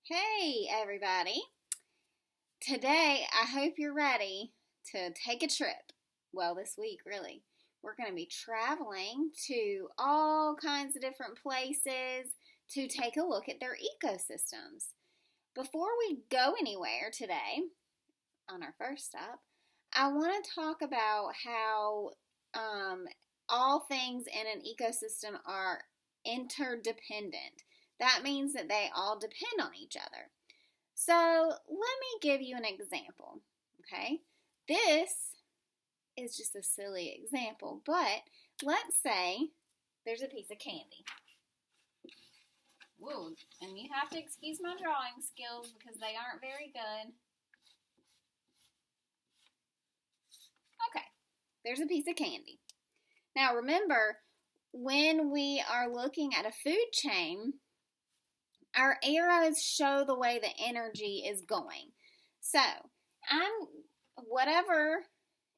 Hey everybody. Today I hope you're ready to take a trip. Well, this week really. We're going to be traveling to all kinds of different places to take a look at their ecosystems. Before we go anywhere today, on our first stop, I want to talk about how all things in an ecosystem are interdependent. That means that they all depend on each other. So let me give you an example, okay? This is just a silly example, but let's say there's a piece of candy. Whoa, and you have to excuse my drawing skills because they aren't very good. Okay, there's a piece of candy. Now remember, when we are looking at a food chain, our arrows show the way the energy is going. So, whatever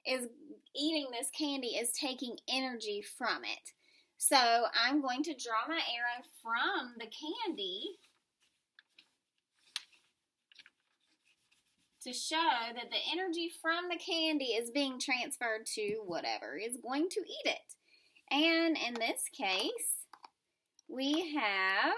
is eating this candy is taking energy from it. So, I'm going to draw my arrow from the candy to show that the energy from the candy is being transferred to whatever is going to eat it. And in this case, we have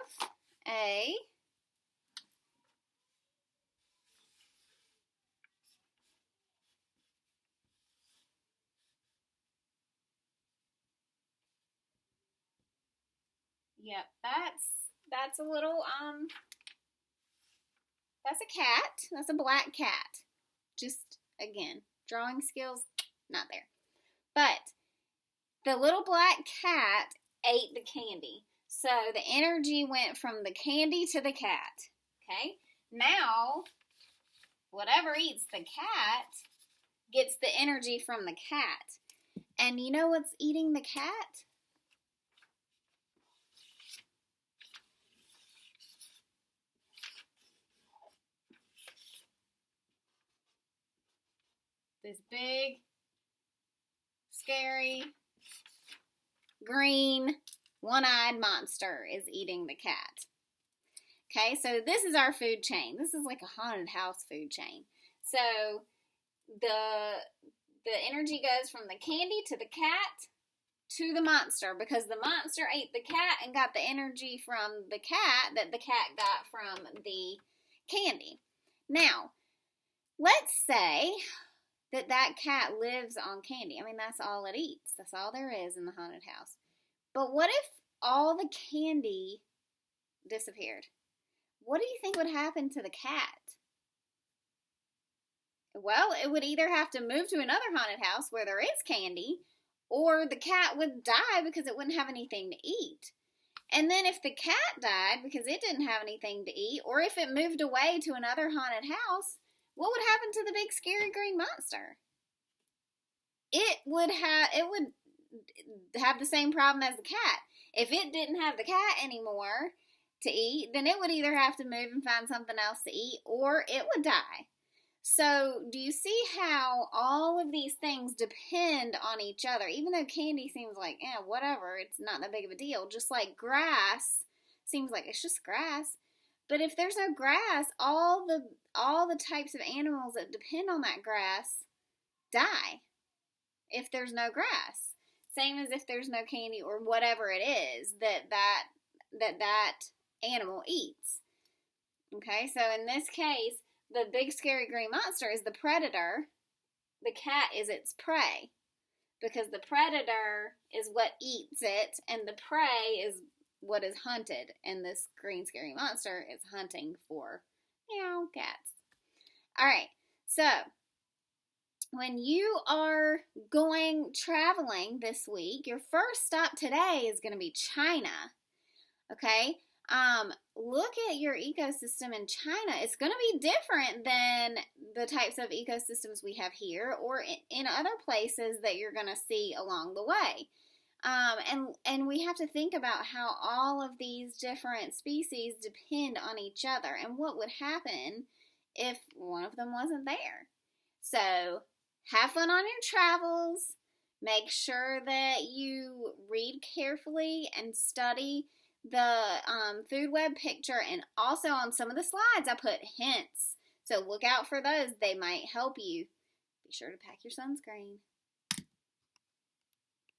Yep, that's a little that's a cat. That's a black cat. Just again, drawing skills not there. But the little black cat ate the candy. So the energy went from the candy to the cat. Okay? Now, whatever eats the cat gets the energy from the cat. And you know what's eating the cat? This big, scary, green, one-eyed monster is eating the cat. Okay, so this is our food chain. This is like a haunted house food chain. So the energy goes from the candy to the cat to the monster because the monster ate the cat and got the energy from the cat that the cat got from the candy. Now, let's say that cat lives on candy. I mean, that's all it eats. That's all there is in the haunted house. But what if all the candy disappeared? What do you think would happen to the cat? Well, it would either have to move to another haunted house where there is candy, or the cat would die because it wouldn't have anything to eat. And then if the cat died because it didn't have anything to eat, or if it moved away to another haunted house, what would happen to the big scary green monster? It would have the same problem as the cat. If it didn't have the cat anymore to eat, then it would either have to move and find something else to eat, or it would die. So, do you see how all of these things depend on each other? Even though candy seems like, whatever, it's not that big of a deal. Just like grass seems like it's just grass. But if there's no grass, all the types of animals that depend on that grass die. If there's no grass. Same as if there's no candy or whatever it is that animal eats. Okay, so in this case, the big scary green monster is the predator. The cat is its prey. Because the predator is what eats it, and the prey is what is hunted. And this green scary monster is hunting for, cats. Alright, so when you are traveling this week, your first stop today is going to be China. Okay? Look at your ecosystem in China. It's going to be different than the types of ecosystems we have here or in other places that you're going to see along the way. And we have to think about how all of these different species depend on each other and what would happen if one of them wasn't there. So, have fun on your travels. Make sure that you read carefully and study the food web picture, and also on some of the slides I put hints. So look out for those. They might help you. Be sure to pack your sunscreen.